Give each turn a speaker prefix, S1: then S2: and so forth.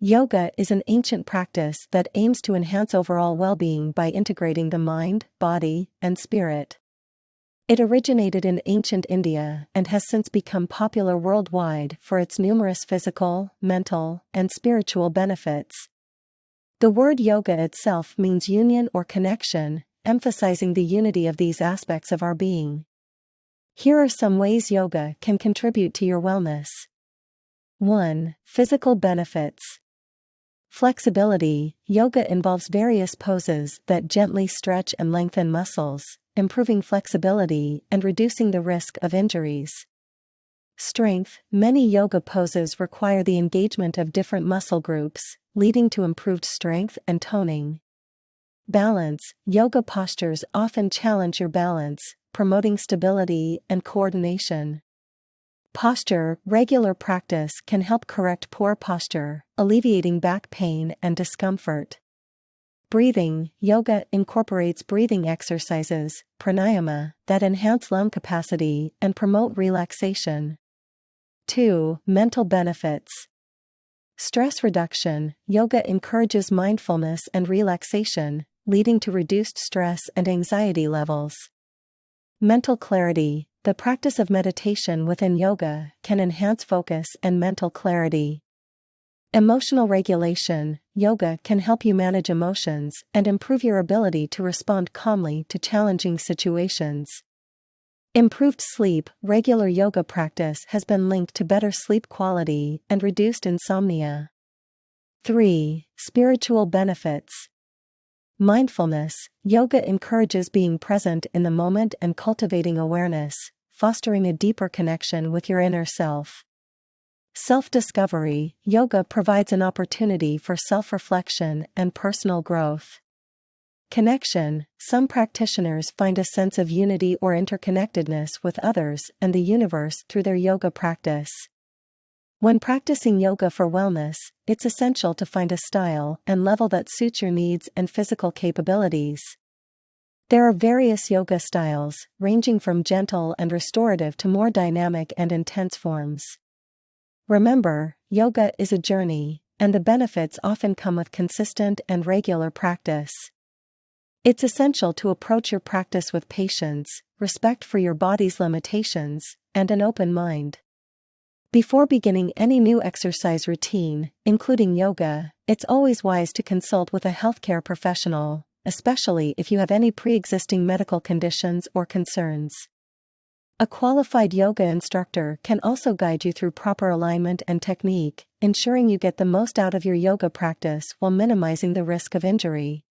S1: Yoga is an ancient practice that aims to enhance overall well-being by integrating the mind, body, and spirit. It originated in ancient India and has since become popular worldwide for its numerous physical, mental, and spiritual benefits. The word yoga itself means union or connection, emphasizing the unity of these aspects of our being. Here are some ways yoga can contribute to your wellness. 1. Physical benefits. Flexibility. Yoga involves various poses that gently stretch and lengthen muscles, improving flexibility and reducing the risk of injuries. Strength. Many yoga poses require the engagement of different muscle groups, leading to improved strength and toning. Balance. Yoga postures often challenge your balance, promoting stability and coordination. Posture. Regular practice can help correct poor posture, alleviating back pain and discomfort. Breathing. Yoga incorporates breathing exercises, pranayama, that enhance lung capacity and promote relaxation. 2. Mental benefits. Stress reduction. Yoga encourages mindfulness and relaxation, leading to reduced stress and anxiety levels. Mental clarity. The practice of meditation within yoga can enhance focus and mental clarity. Emotional regulation. Yoga can help you manage emotions and improve your ability to respond calmly to challenging situations. Improved sleep. Regular yoga practice has been linked to better sleep quality and reduced insomnia. 3. Spiritual benefits. Mindfulness. Yoga encourages being present in the moment and cultivating awareness, fostering a deeper connection with your inner self. Self-discovery. Yoga provides an opportunity for self-reflection and personal growth. Connection. Some practitioners find a sense of unity or interconnectedness with others and the universe through their yoga practice. When practicing yoga for wellness, it's essential to find a style and level that suits your needs and physical capabilities. There are various yoga styles, ranging from gentle and restorative to more dynamic and intense forms. Remember, yoga is a journey, and the benefits often come with consistent and regular practice. It's essential to approach your practice with patience, respect for your body's limitations, and an open mind. Before beginning any new exercise routine, including yoga, it's always wise to consult with a healthcare professional, especially if you have any pre-existing medical conditions or concerns. A qualified yoga instructor can also guide you through proper alignment and technique, ensuring you get the most out of your yoga practice while minimizing the risk of injury.